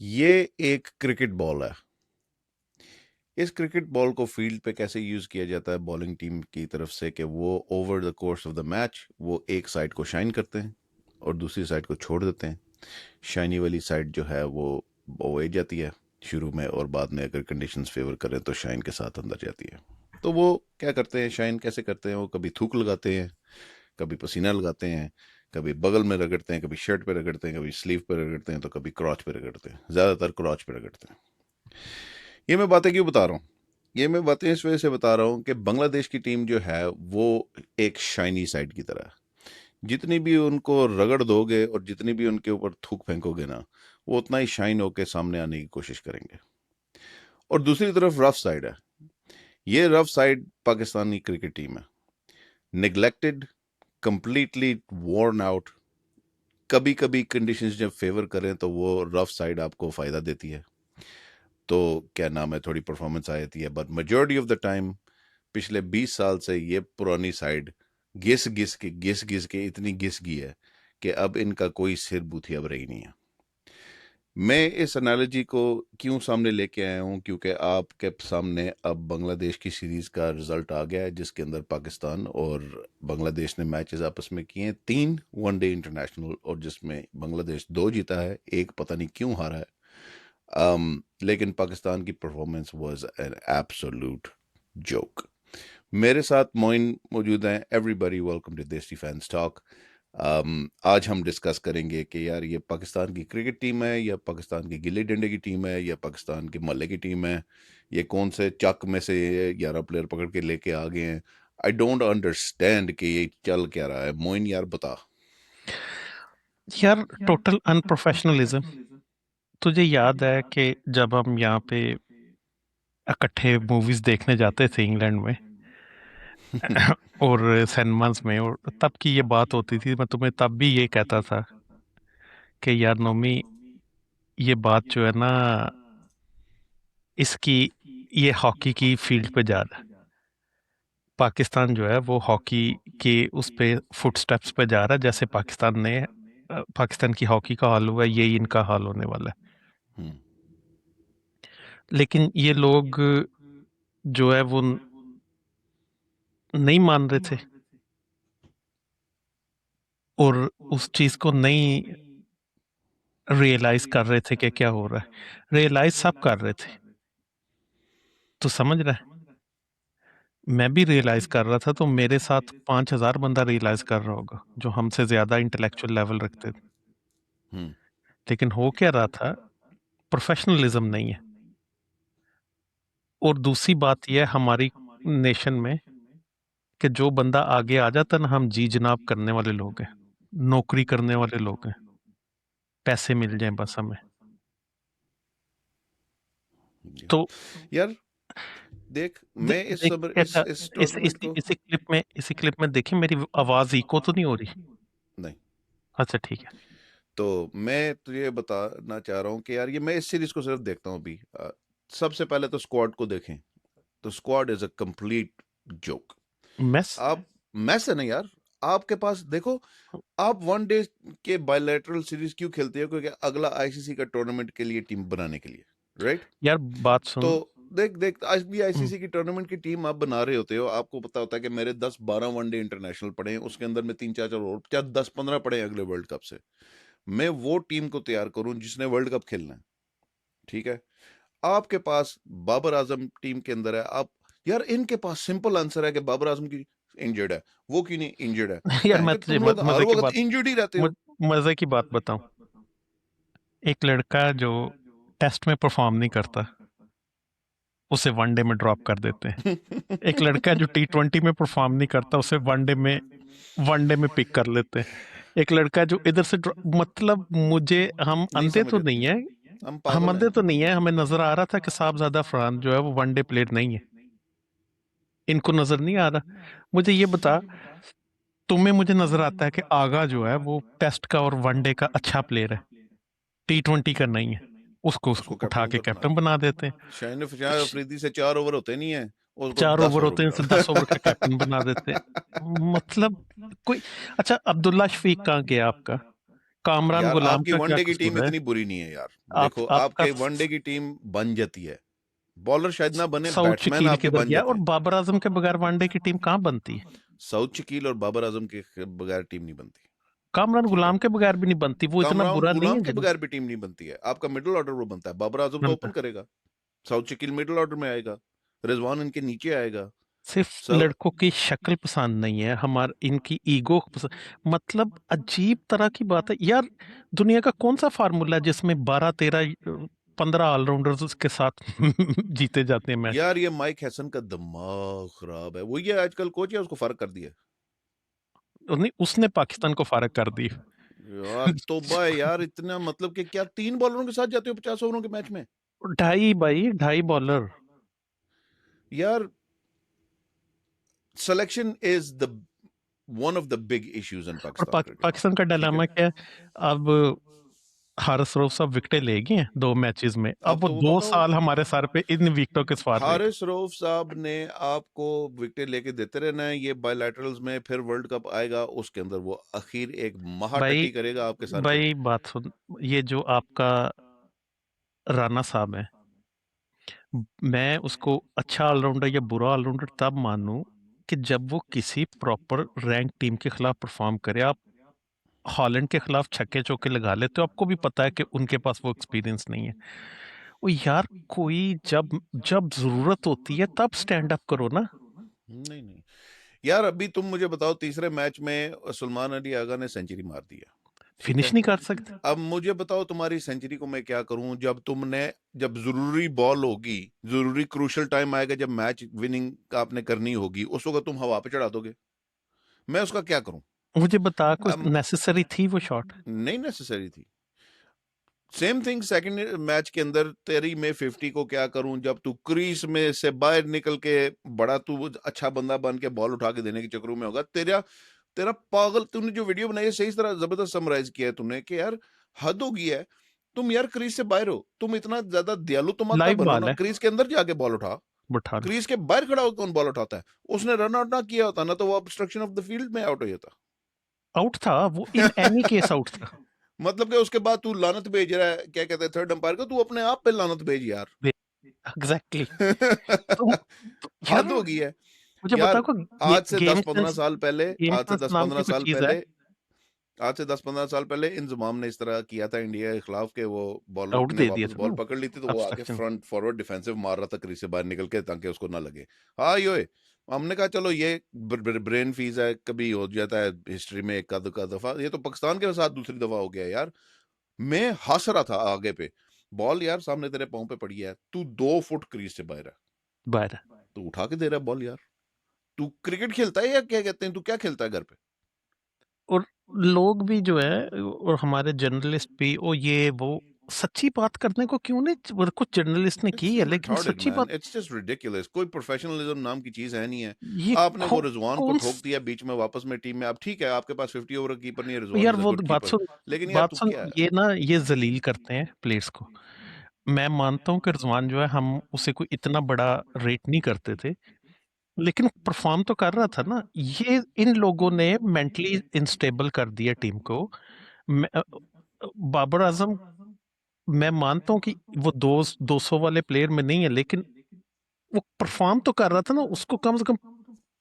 ये एक cricket ball है। इस क्रिकेट बॉल को फील्ड पे कैसे यूज किया जाता है बॉलिंग टीम की तरफ से कि वो over the course of the match वो एक साइड को शाइन करते हैं और दूसरी साइड को छोड़ देते हैं। शाइनी वाली साइड जो है वो अवॉइड जाती है शुरू में, और बाद में अगर कंडीशंस फेवर करें तो शाइन के साथ अंदर जाती है। तो वो क्या करते हैं, शाइन कैसे करते हैं, वो कभी थूक लगाते हैं, कभी पसीना लगाते हैं, कभी बगल में रगड़ते हैं, कभी शर्ट पे रगड़ते हैं, कभी स्लीव पे रगड़ते हैं, तो कभी क्रॉच पे रगड़ते हैं, ज़्यादातर क्रॉच पे रगड़ते हैं। ये मैं बातें क्यों बता रहा हूँ? ये मैं बातें इस वजह से बता रहा हूँ कि बांग्लादेश की टीम जो है वो एक शाइनी साइड की तरह है। जितनी भी उनको रगड़ दोगे और जितनी भी उनके ऊपर थूक फेंकोगे ना, वो उतना ही शाइन होके सामने आने की कोशिश करेंगे। और दूसरी तरफ रफ साइड है। ये rough side Pakistani cricket team है, निगलेक्टेड, कंप्लीटली worn आउट। कभी कभी कंडीशंस जब फेवर करें तो वो रफ साइड आपको फायदा देती है, तो क्या नाम है, थोड़ी परफॉर्मेंस आ जाती है, but majority of the time पिछले 20 साल से ये पुरानी साइड घिस घिस के इतनी घिस गई है कि अब इनका कोई सिर बूथी अब रही नहीं है। मैं इस एनालॉजी को क्यों सामने लेके आया हूँ, क्योंकि आपके सामने अब बांग्लादेश की सीरीज का रिजल्ट आ गया है जिसके अंदर पाकिस्तान और बांग्लादेश ने मैचेस आपस में किए हैं, 3 वनडे इंटरनेशनल, और जिसमें बांग्लादेश 2 जीता है, एक पता नहीं क्यों हारा है। लेकिन पाकिस्तान की performance was an absolute joke. मेरे साथ मोइन मौजूद हैं। एवरीबॉडी वेलकम टू देसी फैंस टॉक। आज हम डिस्कस करेंगे कि यार ये पाकिस्तान की क्रिकेट टीम है या पाकिस्तान की गिल्ली डंडे की टीम है या पाकिस्तान के मल्ले की टीम है, ये कौन से चक में से ये 11 प्लेयर पकड़ के लेके आ गए हैं। आई डोंट अंडरस्टैंड कि ये चल क्या रहा है। मोइन यार बता। यार, टोटल अनप्रोफेशनलिज्म। तुझे याद है कि जब हम यहाँ पे इकट्ठे मूवीज देखने जाते थे इंग्लैंड में और सिनेमास में, और तब की ये बात होती थी, मैं तुम्हें तब भी ये कहता था कि यार नोमी, ये बात जो है ना, इसकी ये हॉकी की फील्ड पे जा रहा है। पाकिस्तान जो है वो हॉकी के उस पे फुटस्टेप्स पे जा रहा है। जैसे पाकिस्तान की हॉकी का हाल हुआ है, यही इनका हाल होने वाला है। हम्म। लेकिन ये लोग जो है वो नहीं मान रहे थे और उस चीज को नहीं रियलाइज कर रहे थे कि क्या हो रहा है। रियलाइज सब कर रहे थे, तो समझ रहा है। मैं भी रियलाइज कर रहा था, तो मेरे साथ 5,000 बंदा रियलाइज कर रहा होगा जो हमसे ज्यादा इंटेलेक्चुअल लेवल रखते थे। हम्म। लेकिन हो क्या रहा था, प्रोफेशनलिज्म नहीं है। और दूसरी बात यह है हमारी नेशन में कि जो बंदा आगे आ जाता है ना, हम जी जनाब करने वाले लोग हैं, नौकरी करने वाले लोग हैं, पैसे मिल जाएं बस हमें। तो यार देख, देख मैं इस देख सबर कैसा, इस इस टूर्नामेंट को इसी क्लिप में देखिए, मेरी आवाज इको तो नहीं हो रही? नहीं। अच्छा, ठीक है। तो मैं तुझे बताना चाह रहा हूँ कि यार ये मैं इस सीरीज को सिर्फ देखता हूँ अभी। सबसे पहले तो स्क्वाड को देखें, तो squad is a complete joke. Mess. आप मैस है ना यार। आपके पास देखो, आप 1 डे के बायलैटरल सीरीज क्यों खेलते हो? क्योंकि अगला आईसीसी का टूर्नामेंट के लिए टीम बनाने के लिए, राइट? यार, बात तो सुन। देख देख, आज भी हम्म, आईसीसी की टूर्नामेंट की टीम आप बना रहे होते हो, आपको पता होता है कि मेरे 10-12 वनडे इंटरनेशनल पड़े हैं, उसके अंदर में 3-4 और क्या 10-15 पड़े हैं अगले वर्ल्ड कप से। मैं वो टीम को तैयार करूं जिसने वर्ल्ड कप खेलना है, ठीक है? आपके पास बाबर आजम टीम के अंदर है। आप यार, इनके पास सिंपल आंसर है कि बाबर आजम की इंजर्ड है, वो क्यों नहीं इंजर्ड है? यार, मैं कि तुझे तुम लोग हर मजे की वक्त बात, इंजर्ड ही रहते हो। मजे की बात बताऊं। एक लड़का जो टेस्ट में परफॉर्म नहीं करता, उसे वनडे में ड्रॉप कर देते हैं। एक लड़का जो T20 में परफॉर्म नहीं करता, उसे वनडे में पिक कर लेते हैं। एक लड़का जो इधर से मतलब मुझे, हम नहीं अंधे समझ तो आती। नहीं है, हम हम पागल अंधे हैं। तो नहीं है, हमें नजर आ रहा था कि साहबजादा फरहान जो है वो वनडे प्लेयर नहीं है। इनको नजर नहीं आ रहा। मुझे ये बता, तुम्हें मुझे नजर आता है कि आगा जो है वो टेस्ट का और वनडे का अच्छा प्लेयर है, T20 का नहीं है। उसको उसको उठा कैप्टन के कर बना कैप्टन दिया। बना देते हैं। शाह अफरीदी से 4 ओवर होते नहीं है, उसको 4 ओवर 10 ओवर होते हैं, बना उसे 10 ओवर का कैप्टन बना देते हैं। मतलब कोई, अच्छा, अब्दुल्ला शफीक कहाँ गया आपका? कामरान यार गुलाम आपकी का क्या वनडे की टीम कसूर है? इतनी बुरी नहीं है यार। आप देखो आपका आपके वनडे की टीम बन जाती है, बॉलर शायद ना बने, सऊद बैट्समैन शकील आपके किधर बन गया? जाते और हैं। बाबर आजम के बगैर वनडे की टीम कहाँ बनती है? सऊद शकील और बाबर आजम के बगैर टीम नहीं बनती। कामरान ठीक है, गुलाम के बगैर भी नहीं बनती, वो इतना कामरान बुरा नहीं गुलाम है के जिन बगैर भी टीम नहीं बनती है। आपका मिडिल ऑर्डर वो बनता है, बाबर आजम तो बनता ओपन है। करेगा, साउथ शकील मिडिल ऑर्डर में आएगा, रिजवान इनके नीचे आएगा। सिर्फ सब लड़कों की शक्ल पसंद नहीं है, हमार इनकी ईगो पसंद। मतलब अजीब तरह की बात है यार। दुनिया का कौन सा फार्मूला है जिसमें 12 13 15 ऑलराउंडर्स के साथ जीते जाते हैं मैच? यार ये माइक हैसन का दिमाग खराब है, वो ये आजकल कोच है, उसको फर्क कर दिया। नहीं, उसने पाकिस्तान को फारग कर दी। यार तौबा है यार, इतना मतलब कि क्या 3 बॉलरों के साथ जाते हो 50 ओवरों के मैच में? 2.5 भाई, 2.5 बॉलर। यार selection is the one of the big issues in और पाकिस्तान क्रिकेट। पाकिस्तान का ठीक है, डिलेमा क्या है? अब हारिस रऊफ साहब विकेटें ले गए हैं 2 मैचेस में, अब अब वो तो वो 2 साल बताओ, हमारे सर पे इन विकेटों के सवार रहेगा। हारिस रऊफ साहब ने आपको विकेट लेके देते रहना है, ये बायलैटरल्स में फिर वर्ल्ड कप आएगा उसके अंदर वो आखिर एक भाई महाटट्टी करेगा आपके सर पे। भाई बात सुन, ये जो आपका राणा साहब है, मैं उसको अच्छा ऑलराउंडर या बुरा ऑलराउंडर तब मानूं कि जब वो किसी प्रॉपर रैंक टीम के खिलाफ परफॉर्म करे। आप हॉलैंड के खिलाफ छक्के चौके लगा लेते हो, आपको भी पता है कि उनके पास वो एक्सपीरियंस नहीं है। ओ यार, कोई जब जब जरूरत होती है तब स्टैंड अप करो ना। नहीं नहीं यार, अभी तुम मुझे बताओ, तीसरे मैच में सलमान अली आगा ने सेंचुरी मार दिया। ठीक फिनिश है, नहीं कर सकते। अब मुझे बताओ तुम्हारी सेंचुरी को मैं क्या करूं, जब तुमने, जब जरूरी बॉल होगी, जरूरी क्रूशल टाइम आएगा, जब मैच विनिंग आपने करनी होगी, उस वक्त तुम हवा पे चढ़ा दोगे, मैं उसका क्या करूं? मुझे बता, कोई अब नेसेसरी थी वो शॉट? नहीं नेसेसरी थी। सेम थिंग सेकंड मैच के अंदर तेरी मैं 50 को क्या करूं, जब तू क्रीज में से बाहर निकल के बड़ा तू अच्छा बंदा बन के बॉल उठा के देने के चक्करों में होगा तेरा। तेरा पागल, तूने जो वीडियो बनाई है सही तरह जबरदस्त समराइज किया है तूने कि यार हद हो गई है। तुम यार क्रीज से बाहर हो, तुम इतना ज्यादा दयालु तो मत ना लाइव बनो बॉल ना, है, क्रीज के अंदर जाके बॉल उठा। बुठा लो। क्रीज के बाहर खड़ा होकर कौन बॉल उठाता है? उसने रन आउट ना किया होता ना तो वो ऑब्स्ट्रक्शन ऑफ द फील्ड में आउट हो जाता। आउट था वो, इन एनी केस आउट था। मतलब कि उसके बाद तू लानत भेज रहा है, क्या कहते हैं थर्ड अंपायर को, तू अपने आप पे लानत भेज यार। एग्जैक्टली। तो यार हद हो गई है मुझे यार। बताओ को आज से गेम दस पंद्रह सेंस, साल पहले गेम आज से सेंस दस नाम पंद्रह की कोई साल चीज है? पहले आज से 10-15 साल पहले इंजमाम ने इस तरह किया था इंडिया के खिलाफ के वो बॉलर आउट ने दे दिया वापस था बॉल ना, पकड़ ली थी तो वो आके ऑब्स्ट्रक्शन। फ्रंट फॉरवर्ड डिफेंसिव मार रहा था क्रीज से बाहर निकल के ताकि उसको ना लगे। हाँ योए, हमने कहा चलो ये ब्रेन फीज है, कभी हो जाता है हिस्ट्री में एक आध का दफा, ये तो पाकिस्तान के साथ दूसरी दफा हो गया यार। मैं हंस रहा था आगे पे, बॉल यार सामने तेरे पाँव पे पड़ी है, तू 2 फुट क्रीज से बाहर है, बाहर। तू उठा के दे रहा है बॉल यार। तू क्रिकेट खेलता है या क्या कहते हैं, तू क्या खेलता है घर पे? और लोग भी जो है, और हमारे जर्नलिस्ट भी, और ये वो सच्ची बात करने को क्यों नहीं, और कुछ जर्नलिस्ट ने इट्स की है जस्ट लेकिन रिटार्डेड सच्ची मैन, बात। इट्स जस्ट रिडिकुलस, कोई प्रोफेशनलिज्म नाम की चीज है नहीं है। ये आपने वो रिजवान को कौन ठोक दिया बीच में वापस में टीम में, अब ठीक है आपके पास 50 ओवर का कीपर नहीं है, रिजवान यार इज अ वो गुड बात कीपर, सुन, लेकिन यार तू क्या है? ये ना, ये जलील करते हैं प्लेयर्स को। मैं मानता हूँ कि रिजवान जो है, हम उसे कोई इतना बड़ा रेट नहीं करते थे, लेकिन परफॉर्म तो कर रहा था ना। ये इन लोगों ने मेंटली इंस्टेबल कर दिया टीम को। बाबर आजम, मैं मानता हूँ कि वो 200 वाले प्लेयर में नहीं है, लेकिन वो परफॉर्म तो कर रहा था ना। उसको कम से कम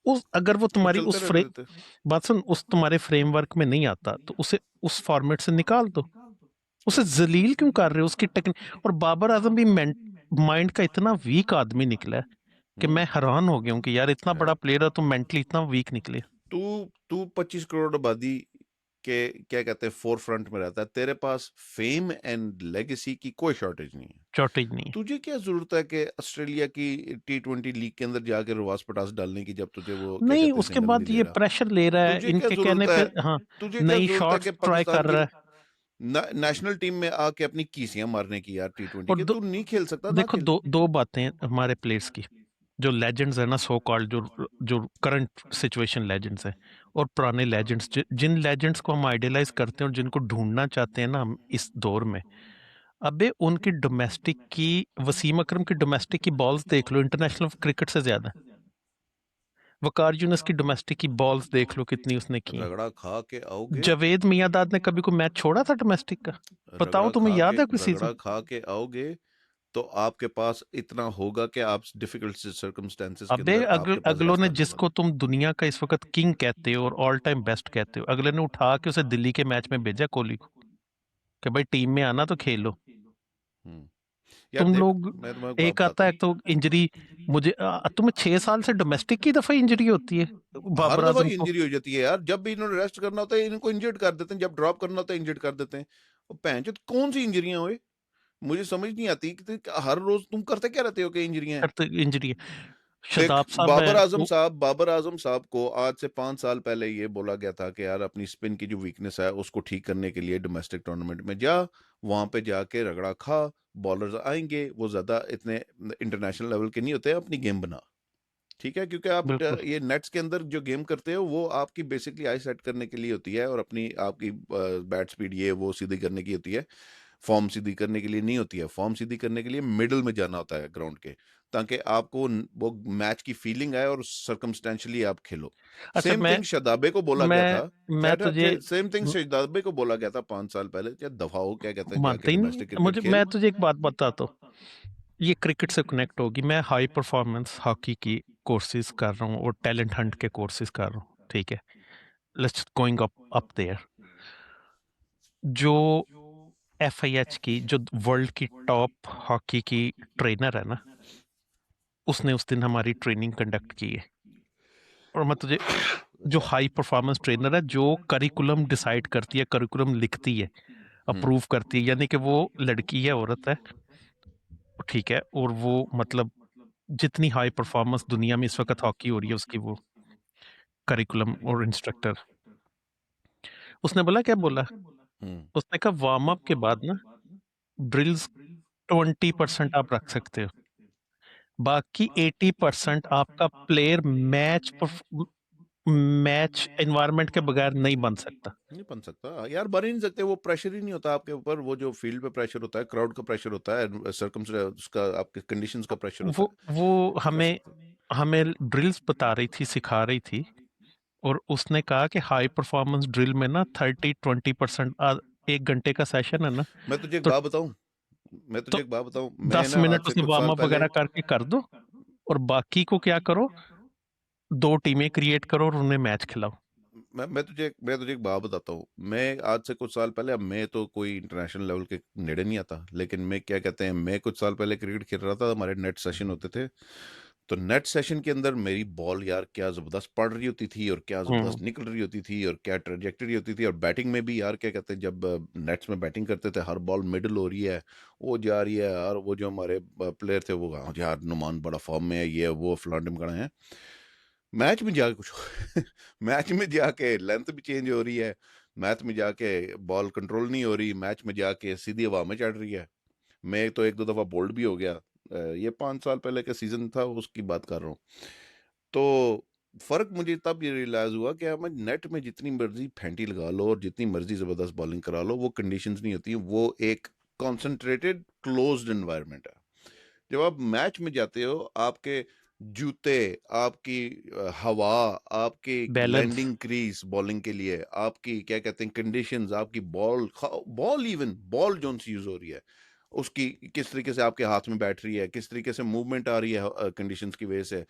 उस, अगर वो तो तुम्हारी चलते उस रहने देते। बात सुन, उस तुम्हारे फ्रेमवर्क में नहीं आता तो उसे उस फॉर्मेट से निकाल दो। उसे जलील क्यों कर रहे हो? उसकी टेक्निक। और बाबर आजम भी माइंड का इतना वीक आदमी निकला है कि मैं हैरान हो गया हूँ कि यार इतना है। बड़ा प्लेयर है तो मेंटली इतना वीक निकले। तू तू 25 करोड़ आबादी के क्या कहते हैं फोर फ्रंट में रहता है, तेरे पास फेम एंड लेगेसी की कोई शॉर्टेज नहीं है। शॉर्टेज नहीं है। तुझे क्या जरूरत है कि ऑस्ट्रेलिया की T20 लीग के अंदर जाके रिवाज पटास डालने की, जब तुझे वो क्या नहीं, कहते हैं उसके सिग्नल नहीं बाद दे ये रहा? प्रेशर ले रहा है तुझे क्या इनके कहने जरूरत पे। है? हाँ, तुझे क्या नई जरूरत है कि शॉट्स ट्राई पाकिस्तान कर की रहा है। नेशनल टीम में आके अपनी कीसियां मारने की यार T20 और के? तू नहीं खेल सकता ना देखो, खेल। दो दो बातें हैं हमारे प्लेयर्स की। जो लेजेंड्स है ना, सो कॉल्ड, जो करंट सिचुएशन लेजेंड्स हैं, और पुराने लेजेंड्स, जिन लेजेंड्स को हम आइडियलाइज करते हैं और जिनको ढूंढना चाहते हैं ना हम इस दौर में, अबे उनकी डोमेस्टिक की, वसीम अकरम की डोमेस्टिक की बॉल्स देख लो, इंटरनेशनल क्रिकेट से ज्यादा। वकार यूनुस की डोमेस्टिक की बॉल्स देख लो कितनी उसने की हैं। रगड़ा खा के आओगे, जावेद मियांदाद ने कभी कोई मैच छोड़ा था डोमेस्टिक का? बताओ, तुम्हें याद है कोई सीजन? रगड़ा खा के आओगे, तो आपके पास इतना होगा कि आप डिफिकल्ट सर्कमस्टेंसेस के अबे अंदर आपके पास अगलों ने रास्ता निकल। जिसको तुम दुनिया का इस वक्त किंग कहते हो और ऑल टाइम बेस्ट कहते हो, अगले ने उठा के उसे दिल्ली के मैच में भेजा कोहली को कि भाई टीम में आना तो खेलो। हम्म। यार तुम देख, लोग मैं तुम्हें एक बात एक आता बताता है हूँ। तो इंजरी, मुझे तुम्हें 6 साल से डोमेस्टिक की दफा इंजरी होती है हर बाबर दफा आजम को। इंजरी हो जाती है यार, जब भी इन्होंने रेस्ट करना होता है इनको इंजर्ड कर देते हैं, जब ड्रॉप करना होता है इंजर्ड कर देते हैं। और भैंचोद कौन सी इंजरियां हुए, मुझे समझ नहीं आती कि हर रोज तुम करते क्या रहते हो कि इंजरियां हैं। करते इंजरी है। देख, शदाब साहब है वो। बाबर आजम साहब को आज से 5 साल पहले ये बोला गया था कि यार अपनी स्पिन की जो वीकनेस है उसको ठीक करने के लिए डोमेस्टिक टूर्नामेंट में जा, वहां पे जाके रगड़ा खा, बॉलर्स आएंगे वो ज्यादा इतने इंटरनेशनल लेवल के नहीं होते, अपनी गेम बना। ठीक है, क्योंकि आप बिल्कुल ये नेट्स के अंदर जो गेम करते हो वो आपकी बेसिकली आई सेट करने के लिए होती है, और अपनी आपकी बैट स्पीड ये वो सीधी करने की होती है। फॉर्म सीधी करने के लिए नहीं होती है, फॉर्म सीधी करने के लिए मिडल में जाना होता है ग्राउंड के, ताकि आपको वो मैच की फीलिंग आए और सर्कमस्टेंशियली आप खेलो। अच्छा। सेम थिंग शदाबे को बोला गया था। मैं तुझे सेम थिंग शदाबे को बोला गया था 5 साल पहले, क्या दफाओ क्या कहते हैं, जाके मानते ही नहीं डोमेस्टिक क्रिकेट मुझे। खेल। मैं तुझे एक बात बताता हूँ, ये क्रिकेट से कनेक्ट होगी। मैं हाई परफॉर्मेंस हॉकी की कोर्सेज कर रहा हूँ और टैलेंट हंट के कोर्सेज कर रहा हूँ, ठीक है। Let's going up there. जो एफआईएच की, जो वर्ल्ड की टॉप हॉकी की ट्रेनर है ना, उसने उस दिन हमारी ट्रेनिंग कंडक्ट की है। और मैं तुझे, जो अच्छा। हाई परफॉर्मेंस ट्रेनर है, जो करिकुलम डिसाइड करती है, करिकुलम लिखती है, हम्म। अप्रूव करती है, यानी कि वो लड़की है, औरत है, ठीक है। और वो मतलब जितनी हाई परफॉर्मेंस दुनिया में इस वक्त हॉकी हो रही है उसकी वो करिकुलम और इंस्ट्रक्टर। उसने बोला, क्या बोला? हम्म। उसने कहा वार्म अप के बाद ना ड्रिल्स 20% आप रख सकते हो, बाकी 80% आपका प्लेयर मैच एनवायरनमेंट के बगैर नहीं बन सकता। नहीं बन सकता यार, बन ही नहीं सकते, वो प्रेशर ही नहीं होता आपके ऊपर, वो जो फील्ड पे प्रेशर होता है, क्राउड का प्रेशर होता है, सर्कम उसका आपके कंडीशंस का प्रेशर होता वो है, वो नहीं कर हमें सकते। हमें ड्रिल्स बता रही थी, सिखा रही थी। और उसने कहा कि हाई परफॉर्मेंस ड्रिल में ना 30-20% 1 घंटे का सेशन है ना, मैं तुझे एक तो बात बताऊं, मैं तुझे तो एक बात बताऊं, मैं दस ना आज मिनट से उसे कुछ वार्म साल अप पहले, वगैरह करके कर दो, और बाकी को क्या करो, 2 टीमें क्रिएट करो और उन्हें मैच खिलाओ। मैं तुझे एक बात बताता हूँ। मैं आज से कुछ साल पहले, अब मैं तो कोई इंटरनेशनल लेवल के नेड़े नहीं आता, लेकिन मैं क्या कहते हैं, मैं कुछ साल पहले क्रिकेट खेल रहा था, हमारे नेट सेशन होते थे। तो नेट सेशन के अंदर मेरी बॉल यार क्या जबरदस्त पड़ रही होती थी, और क्या हम्म। जबरदस्त निकल रही होती थी, और क्या ट्रेजेक्टरी होती थी। और बैटिंग में भी यार क्या कहते हैं, जब नेट्स में बैटिंग करते थे, हर बॉल मिडल हो रही है, वो जा रही है यार, वो जो हमारे प्लेयर थे वो "हाँ यार नुमान बड़ा फॉर्म में है, ये वो फलान ढिमकाना है"। मैच में जाके कुछ मैच में जाके लेंथ भी चेंज हो रही है, मैच में जाके बॉल कंट्रोल नहीं हो रही, मैच में जाके सीधी हवा में चढ़ रही है। मैं तो एक दो दफा बोल्ड भी हो गया। ये 5 साल पहले का सीजन था, उसकी बात कर रहा हूँ। तो फर्क मुझे तब ये रियलाइज हुआ कि हमें नेट में जितनी मर्जी फैंटी लगा लो और जितनी मर्जी जबरदस्त बॉलिंग करा लो, वो कंडीशंस नहीं होती, वो एक कॉन्सेंट्रेटेड क्लोज्ड एनवायरनमेंट है। जब आप मैच में जाते हो, आपके जूते, आपकी हवा, आपकी बैलेंस। लैंडिंग क्रीज बॉलिंग के लिए, आपकी क्या कहते हैं कंडीशंस, आपकी ball ball even ball zone C use हो रही है, उसकी किस तरीके से आपके हाथ में बैठ रही है, किस तरीके से मूवमेंट आ रही है कंडीशंस की वजह से।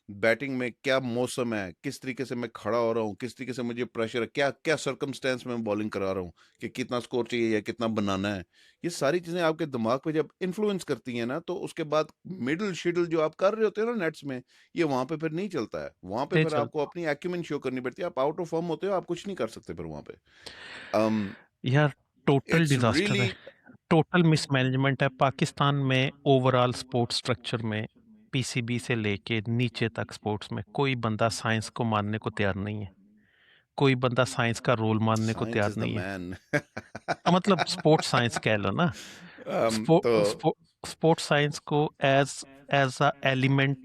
बैटिंग में क्या मौसम है, किस तरीके से मैं खड़ा हो रहा हूँ, किस तरीके से मुझे प्रेशर है, क्या क्या सर्कमस्टेंस में मैं बॉलिंग करा रहा हूँ, कि कितना स्कोर चाहिए या कितना बनाना है। ये सारी चीजें आपके दिमाग पे जब इन्फ्लुएंस करती हैं ना, तो उसके बाद मिडल शेडल जो आप कर रहे होते हो ना नेट्स में, ये वहां पे फिर नहीं चलता है, वहां पे नहीं फिर चल आपको अपनी एक्यूमेंट शो करनी पड़ती है, आप आउट ऑफ फॉर्म होते हो, आप कुछ नहीं कर सकते फिर वहां पे। यार, टोटल इट्स डिजास्टर रियली। है, टोटल मिसमैनेजमेंट है पाकिस्तान में। ओवरऑल स्पोर्ट्स स्ट्रक्चर में पीसीबी से लेके नीचे तक स्पोर्ट्स में कोई बंदा साइंस को मानने को तैयार नहीं है, कोई बंदा साइंस का रोल मानने को साइंस तैयार इज द नहीं है। मैन। मतलब स्पोर्ट्स साइंस कह लो ना। तो स्पोर्ट्स साइंस को एज एज अ एलिमेंट,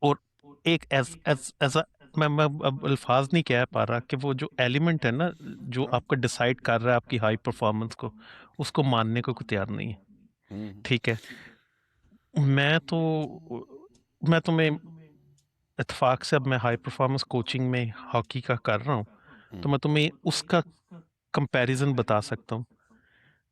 और एक एज अ, मैं अब अल्फाज नहीं कह पा रहा कि वो जो एलिमेंट है ना, जो हाँ। आपका डिसाइड कर रहा है आपकी हाई परफॉर्मेंस को, उसको मानने को कोई तैयार नहीं है, हम्म। ठीक है। मैं तो मैं तुम्हें इत्तेफाक से अब मैं हाई परफॉर्मेंस कोचिंग में हॉकी का कर रहा हूँ, तो हम्म, मैं तुम्हें उसका कंपैरिजन बता सकता हूँ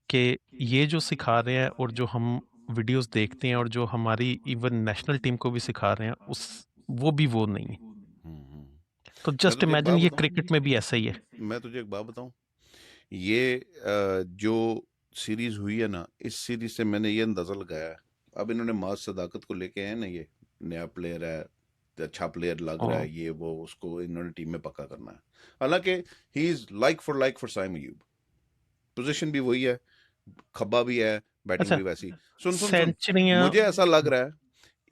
कि ये जो सिखा रहे हैं और जो हम वीडियोस देखते हैं और जो हमारी इवन नेशनल टीम को भी सिखा रहे हैं, उस वो भी वो नहीं है। हम्म। तो मैं जस्ट तुझे एक इमेजिन बात ये बताऊं क्रिकेट में भी ऐसा ही है। मैं तुझे एक बात बताऊं ये जो सीरीज हुई है ना, इस सीरीज से मैंने ये अंदाजा लगाया है। अब इन्होंने माज सदाकत को लेके आए ना, ये नया प्लेयर है, अच्छा प्लेयर लग रहा हाँ, है, ये वो, उसको इन्होंने टीम में पक्का करना है। हालांकि he is like for Saim Ayub, position भी वही है, खब्बा भी है, बैटिंग अच्छा, भी वैसी। सुन सुन सुन, सेंचुरियां। मुझे ऐसा लग रहा है,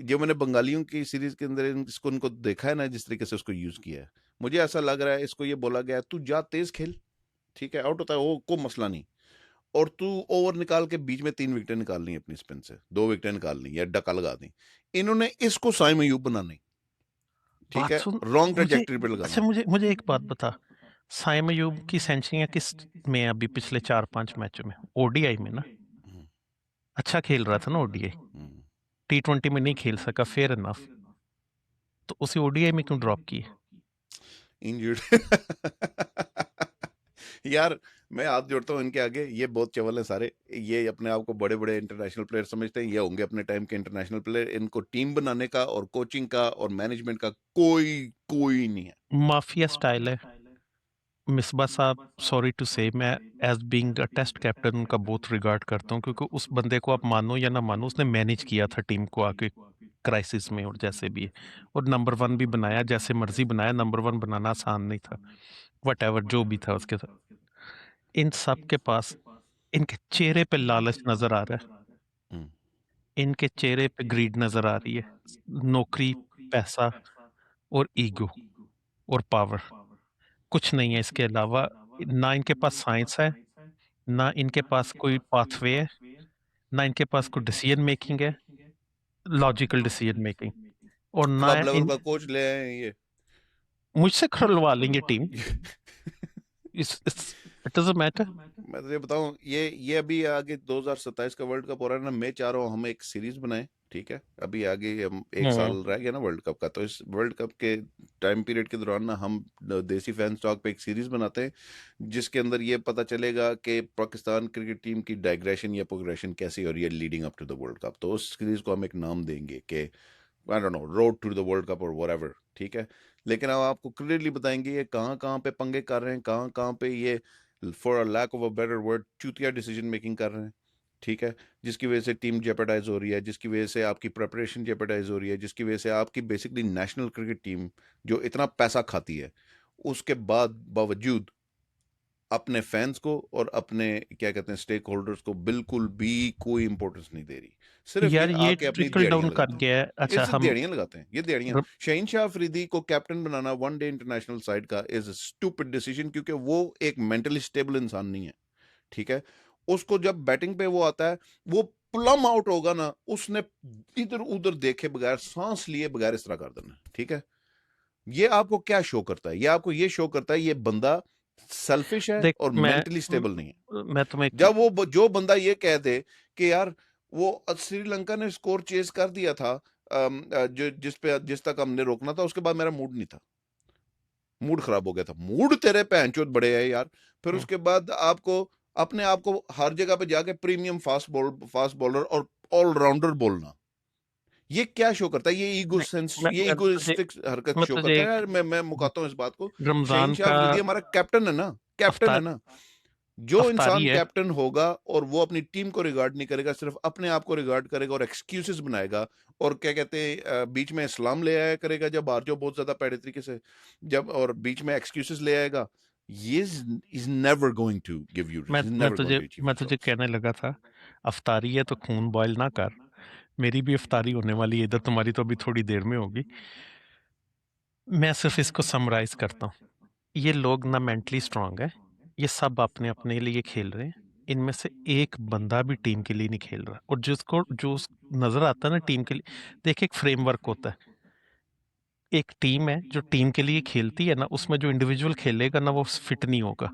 जो मैंने बंगालियों की सीरीज के अंदर इसको उनको देखा है ना, जिस तरीके से उसको यूज किया है, मुझे ऐसा लग रहा है इसको ये बोला गया है, तू जा तेज खेल, ठीक है, आउट होता है वो, कोई मसला नहीं, और तू ओवर निकाल के बीच में 3 विकेटें निकालनी अपनी स्पिन से, 2 विकेटें निकालनी या डक्का लगा दी। इन्होंने इसको साइम अयूब बनानी, ठीक बात है, सुन, रॉन्ग मुझे ट्रेजेक्टरी पे अच्छा, लगाना। मुझे एक बात बता। साइम अयूब की सेंचुरियां किस में है अभी पिछले 4-5 मैचों में? ओडीआई में ना? हम्म, अच्छा खेल रहा था ना ओडीआई। हम्म। टी20 में नहीं खेल सका, फेयर इनफ। तो उसे ओडीआई में क्यों ड्रॉप किए? इंजर्ड। यार, मैं हाथ जोड़ता हूँ इनके आगे, ये बहुत चवल है सारे, ये अपने आप को बड़े बड़े इंटरनेशनल प्लेयर समझते हैं, ये होंगे अपने टाइम के इंटरनेशनल प्लेयर, इनको टीम बनाने का और कोचिंग का और मैनेजमेंट का कोई कोई नहीं है। माफिया स्टाइल है। मिसबा साहब, सॉरी टू से, मैं as being a test captain उनका बहुत रिगार्ड करता हूँ, क्योंकि उस बंदे को आप मानो या ना मानो, उसने मैनेज किया था टीम को आके क्राइसिस में, और जैसे भी है, और नंबर वन भी बनाया, जैसे मर्जी बनाया, नंबर वन बनाना आसान नहीं था। वट एवर जो भी था उसके साथ, इन सब के पास इनके चेहरे पे लालच नजर आ रहा है। हम्म, इनके चेहरे पे ग्रीड नजर आ रही है। नौकरी, पैसा और ईगो और पावर, कुछ नहीं है इसके अलावा। ना इनके पास साइंस है, ना इनके पास कोई पाथवे है, ना इनके पास कोई डिसीजन मेकिंग है, लॉजिकल डिसीजन मेकिंग, और ना क्लब लेवल इन का कोच ले आए हैं ये। मुझसे खुलवा लेंगे टीम। इस इट डजंट मैटर। मैं तुझे बताऊं, ये अभी आगे 2027 का वर्ल्ड कप हो रहा है ना, मैं चाह रहा हूँ हम एक सीरीज बनाएं, ठीक है, अभी आगे हम 1 साल हम्म। रह गया ना वर्ल्ड कप का, तो इस वर्ल्ड कप के टाइम पीरियड के दौरान ना हम देसी फैन स्टॉक पे एक सीरीज बनाते हैं, जिसके अंदर ये पता चलेगा कि पाकिस्तान क्रिकेट टीम की डाइग्रेशन या प्रोग्रेशन कैसी हो रही है leading up to the world cup. तो उस सीरीज को हम एक नाम देंगे कि I don't know, road to the world cup और व्हाटएवर, ठीक है। लेकिन अब आपको क्लियरली बताएंगे ये कहाँ कहाँ पे पंगे कर रहे हैं, कहाँ कहाँ पे ये, for a lack of a better word, चूतिया डिसीजन मेकिंग कर रहे हैं, ठीक है, जिसकी वजह से टीम जेपरडाइज हो रही है, जिसकी वजह से आपकी प्रिपरेशन जेपरडाइज हो रही है, जिसकी वजह से आपकी बेसिकली नेशनल क्रिकेट टीम जो इतना पैसा खाती है, उसके बाद बावजूद अपने फैंस को और अपने क्या कहते हैं स्टेक होल्डर्स को बिल्कुल भी कोई इंपॉर्टेंस नहीं दे रही, सिर्फ ये यार, ये आके अपनी ट्रिकल दिहाड़ियां डाउन कर लगाते हैं। गया है। ये अच्छा, सिर्फ हम दिहाड़ियां लगाते हैं, ये दिहाड़ियां। र- शहीन शाह अफरीदी को कैप्टन बनाना वनडे इंटरनेशनल साइड का इज स्टूपिड डिसीजन, क्योंकि वो एक मेंटली स्टेबल इंसान नहीं है, ठीक है। उसको जब बैटिंग पे वो आता है, वो प्लम आउट होगा ना, उसने इधर उधर देखे बगैर, सांस लिए बगैर इस तरह कर देना, ठीक है। ये आपको क्या शो करता है? ये आपको ये शो करता है ये बंदा सेल्फिश है देख, और मेंटली स्टेबल नहीं है। मैं तुम्हें जब वो जो बंदा ये कह दे कि यार वो श्रीलंका ने स्कोर चेज कर दिया था, जो जिस तक हमने रोकना था, उसके बाद मेरा मूड नहीं था, मूड खराब हो गया था। मूड तेरे पैंचोद बड़े है यार। फिर उसके बाद आपको अपने आप को हर जगह पे जाके प्रीमियम फास्ट बॉलर और ऑलराउंडर बोलना, ये क्या शो करता है? ये ईगो नहीं, सेंस, मैं ये मैं तुझे इगोइस्टिक हरकत मैं शो तुझे करता है एक यार। मैं मुकाता हूँ इस बात को। शहीन रमजान शाह का अफरीदी हमारा कैप्टन है ना, कैप्टन है अफ्तार ना। जो अफ्तारी इंसान है। कैप्टन होगा और वो अपनी टीम को रिगार्ड नहीं करेगा, सिर्फ अपने आप को रिगार्ड करेगा और एक्सक्यूजेस बनाएगा, और क्या कहते हैं बीच में इस्लाम ले आया करेगा जब बाहर जो बहुत ज्यादा पैड़े तरीके से, जब और बीच में एक्सक्यूजेस ले आएगा, ये is never going to give you, मैं इज मैं नेवर गोइंग तुझे टू अचीव मैं तुझे रिजल्ट्स। कहने लगा था, अफ्तारी है तो खून बॉयल ना कर। मेरी भी अफ्तारी होने वाली है इधर, तुम्हारी तो अभी थोड़ी देर में होगी। मैं सिर्फ इसको समराइज करता हूँ। ये लोग ना मेंटली स्ट्रांग है। ये सब अपने अपने लिए खेल रहे हैं। इनमें से एक बंदा भी टीम के लिए नहीं खेल रहा, और नजर आता है ना टीम के लिए। देखिए, एक फ्रेमवर्क होता है। एक टीम है जो टीम के लिए खेलती है ना, उसमें जो इंडिविजुअल खेलेगा ना, वो फिट नहीं होगा,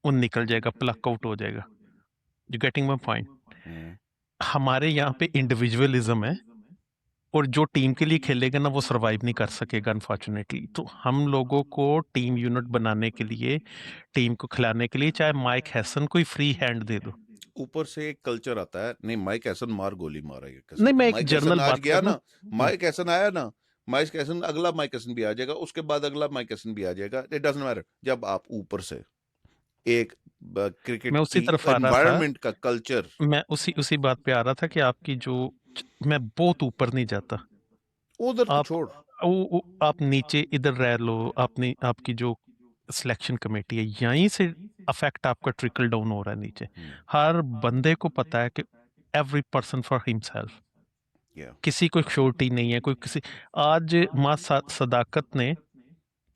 वो निकल जाएगा, प्लक आउट हो जाएगा। You getting my point? Hmm, हमारे यहाँ पे इंडिविजुअलिज्म है, और जो टीम के लिए खेलेगा ना वो सरवाइव नहीं कर सकेगा अनफॉर्चुनेटली। तो हम लोगों को टीम यूनिट बनाने के लिए, टीम को खिलाने के लिए, चाहे माइक हैसन को ही फ्री हैंड दे दो। ऊपर से एक कल्चर आता है, नहीं माइक हैसन मार गोली मारा है किसी नहीं, को, मैं एक माइक हैसन जर्नल आज बात गया कर रहा ना, हूँ। माइक हैसन आया ना, माइक हैसन अगला माइक हैसन भी आ जाएगा, उसके बाद अगला माइक हैसन भी आ जाएगा, इट डजंट मैटर। जब आप ऊपर से एक क्रिकेट मैं उसी की तरफ आ रहा था, एनवायरनमेंट का कल्चर, मैं उसी उसी बात पे आ रहा था कि आपकी जो, मैं बहुत ऊपर नहीं जाता, उधर तो आप छोड़। आप नीचे इधर रह लो, आपने आपकी जो सिलेक्शन कमेटी है यहीं से अफेक्ट आपका ट्रिकल डाउन हो रहा है नीचे। हर बंदे को पता है कि एवरी पर्सन फॉर हिमसेल्फ, या किसी को श्योरिटी नहीं है कोई किसी। आज माँ सदाकत ने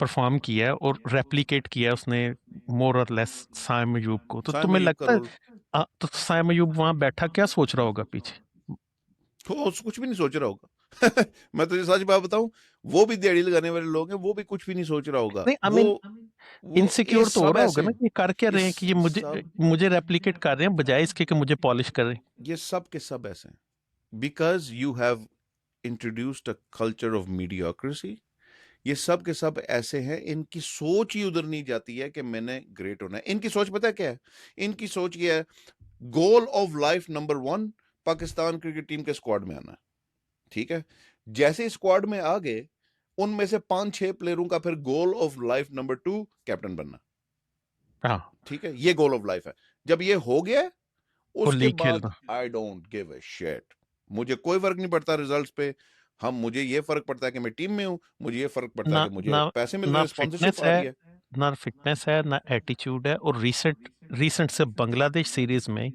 परफॉर्म किया है और रेप्लिकेट किया है उसने मोर और लेस साइम अयूब को, तो साइम तुम्हें अयूब का लगता है रोल, तो साइम अयूब वहां बैठा क्या सोच रहा होगा पीछे? वो कुछ भी नहीं सोच रहा होगा। मैं तुझे सच बात बताऊं, वो भी दिहाड़ी लगाने वाले लोग हैं, वो भी कुछ भी नहीं सोच रहा होगा। नहीं, आई वो मीन वो ये इनसिक्योर तो हो सब रहा होगा ऐसे ना हैं, कि ये कर क्या ये रहे हैं कि ये मुझे सब मुझे रेप्लिकेट कर रहे हैं बजाय इसके कि मुझे पॉलिश कर रहे हैं। ये सब के सब ऐसे हैं, because you have introduced a culture of mediocracy. ये सब के सब ऐसे हैं, इनकी सोच ही उधर नहीं जाती है कि मैंने ग्रेट होना है। इनकी सोच पता है क्या है? इनकी सोच ये है, goal of life number 1 Pakistan cricket team के स्क्वाड में आना है। ठीक है, जैसे स्क्वाड में आ गए, उनमें से 5-6 प्लेयरों का फिर goal of life number 2 captain बनना। हाँ, ठीक है, ये गोल ऑफ लाइफ है। जब ये हो गया, और उसके लीग बाद खेलना। I don't give a shit, मुझे कोई फर्क नहीं पड़ता रिजल्ट्स पे। हम मुझे ये फर्क पड़ता है कि मैं टीम में हूं, मुझे ये फर्क पड़ता है ना कि मुझे ना पैसे मिल रहे ना हैं, स्पॉन्सरशिप फिटनेस आ है, रही है। ना फिटनेस है, ना एटीट्यूड है। और रीसेंट से बांग्लादेश सीरीज में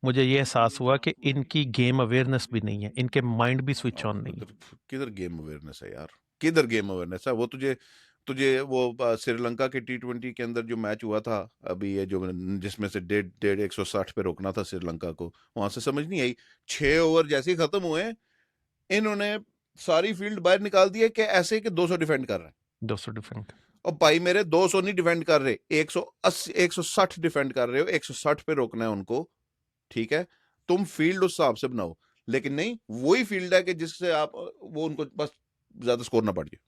मुझे ये एहसास हुआ कि इनकी गेम अवेयरनेस भी नहीं है, इनके माइंड भी स्विच ऑन नहीं है। किधर किधर गेम अवेयरनेस है यार, किधर गेम अवेयरनेस है? वो तुझे तुझे वो श्रीलंका के T20 के अंदर जो मैच हुआ था अभी, ये जो जिसमें से 160 पे रोकना था श्रीलंका को, वहां से समझ नहीं आई। 6 ओवर जैसे ही खत्म हुए, इन्होंने सारी फील्ड बाहर निकाल दी है कि ऐसे कि 200 डिफेंड कर रहे हैं। 200 डिफरेंट। और भाई मेरे 200 नहीं डिफेंड कर रहे, 180 160 डिफेंड कर रहे हो, 160 पे रोकना है उनको। ठीक है, तुम फील्ड उस हिसाब से बनाओ, लेकिन नहीं, वही फील्ड है कि जिससे आप वो उनको बस ज्यादा स्कोर ना पड़ जाए।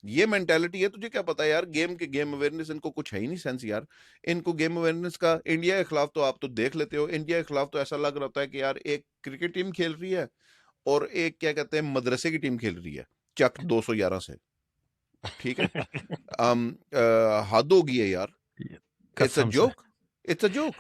ये मेंटेलिटी है। तुझे क्या पता है यार, गेम अवेयरनेस इनको कुछ है ही नहीं सेंस यार। इनको गेम अवेयरनेस का, इंडिया के खिलाफ तो आप तो देख लेते हो, इंडिया के खिलाफ तो ऐसा लग रहा होता है कि यार एक क्रिकेट टीम खेल रही है और एक क्या कहते हैं मदरसे की टीम खेल रही है, चक 211 से। ठीक है, हद होगी है यार, इट्स अ कसम से। Joke, it's a joke.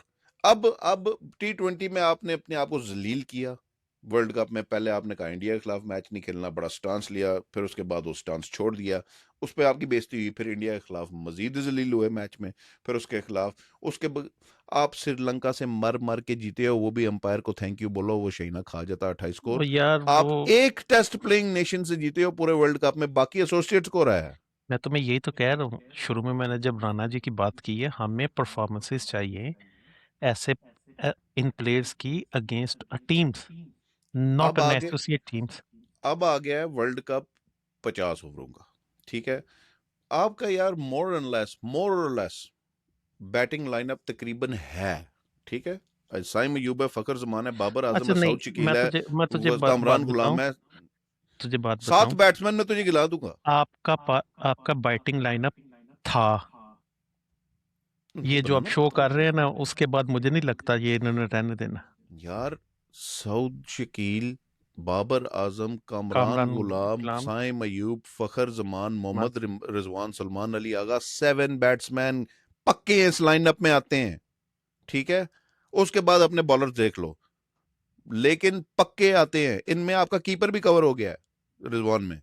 अब T20 में आपने अपने आप को जलील किया। वर्ल्ड कप में पहले आपने कहा इंडिया के खिलाफ मैच नहीं खेलना, बड़ा स्टांस लिया, फिर उसके बाद वो स्टांस छोड़ दिया, उस पर आपकी बेइज्जती हुई, फिर इंडिया के खिलाफ मजीद जलील हुए मैच में, फिर उसके खिलाफ आप श्रीलंका से मर मर के जीते हो, वो भी अंपायर को थैंक यू बोलो, वो शहीना खा जाता 28 वो स्कोर। यार आप वो, एक टेस्ट प्लेइंग नेशन से जीते हो पूरे वर्ल्ड कप में, बाकी एसोसिएट्स को रहा है। मैं तुम्हें यही तो कह रहा हूँ, शुरू में मैंने जब राणा जी की बात की है, हमें परफॉर्मेंसेस चाहिए ऐसे इन प्लेयर्स की अगेंस्ट टीम्स, नॉट अब एन आगे एसोसिएट टीम्स। अब आ गया है वर्ल्ड कप 50 ओवरों का। ठीक है, आपका यार मोर और लेस बैटिंग लाइनअप तकरीबन है। ठीक है, साइम अयूब है, फखर जमान है, बाबर आजम अच्छा है, नहीं, सऊद शकील है, मैं तुझे बात कामरान बताऊं, गुलाम है। तुझे बात 7 बताऊं। बैट्समैन मैं तुझे गिला दूंगा। आपका बैटिंग लाइनअप था, उनको ये जो आप बनाना शो पड़ता है कर रहे हैं ना, उसके बाद मुझे नहीं लगता ये इन्होंने रहने देना। यार। सऊद शकील, बाबर आजम, कामरान कामरान गुलाम, गुलाम। साइम अयूब, फखर जमान, मोहम्मद रिजवान, सलमान अली आगा, 7 बैट्समैन पक्के इस लाइनअप में आते हैं। ठीक है, उसके बाद अपने बॉलर देख लो, लेकिन पक्के आते हैं। इनमें आपका कीपर भी कवर हो गया है रिजवान में।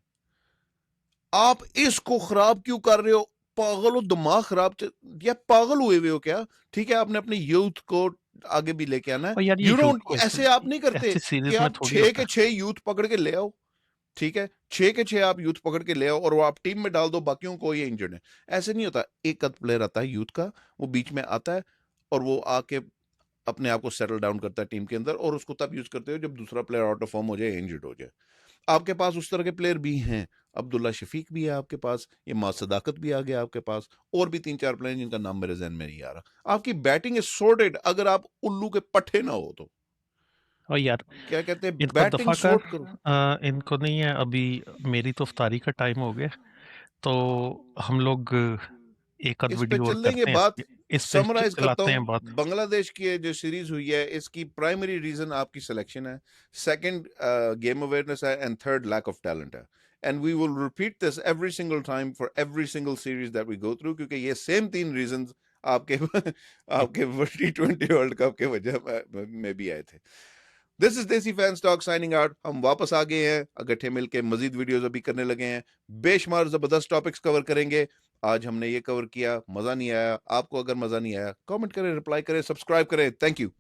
आप इसको खराब क्यों कर रहे हो? पागल हो, दिमाग खराब या पागल हुए हो क्या? ठीक है, आपने अपने यूथ को आगे भी लेके आना है। और यार ये यू यूथ डोंट, को ऐसे आप नहीं करते ऐसी कि सीरीज में आप थोड़ी 6 होता के है। 6 यूथ पकड़ के ले आओ। ठीक है, 6 के 6 आप यूथ पकड़ के ले आओ और वो आप टीम में डाल दो, बाकियों को ये इंजर्ड है। ऐसे नहीं होता। एक आध प्लेयर आता है यूथ का, वो बीच में आता है और वो आके अपने आप को सेटल डाउन करता है टीम के अंदर, और उसको तब यूज करते हो जब दूसरा प्लेयर आउट ऑफ फॉर्म हो जाए, इंजर्ड हो जाए। आपके पास उस तरह के प्लेयर भी हैं, अब्दुल्ला शफीक भी है आपके पास, ये मां सदाकत भी आ गया आपके पास, और भी 3-4 प्लेयर जिनका नाम मेरे जहन में नहीं आ रहा। आपकी बैटिंग इज सॉर्टेड, अगर आप उल्लू के पट्टे ना हो तो। और यार क्या कहते हैं, इनको बैटिंग दफा कर, सोर्ट करो। इनको नहीं है अभी, मेरी तो इफ्तारी का टाइम हो गया, तो हम लोग एक आध इस पे वीडियो और चल देंगे करते बात। हैं, इस पे समराइज करता चलाते हूं, हैं बात। बांग्लादेश की ये जो सीरीज हुई है, इसकी प्राइमरी रीजन आपकी सिलेक्शन है, सेकंड गेम अवेयरनेस है, and third lack of talent है। And we will repeat this every single time for every single series that we go through, क्योंकि ये सेम तीन रीजन आपके आपके T20 वर्ल्ड कप के वजह में भी आए थे। दिस इज देसी फैन स्टॉक साइनिंग आउट। हम वापस आ गए हैं, अगट्ठे मिलके मजीद वीडियोस अभी करने लगे हैं, बेशुमार जबरदस्त टॉपिक्स कवर करेंगे। आज हमने ये कवर किया, मजा नहीं आया, आपको अगर मजा नहीं आया कमेंट करें, रिप्लाई करें, सब्सक्राइब करें। Thank you.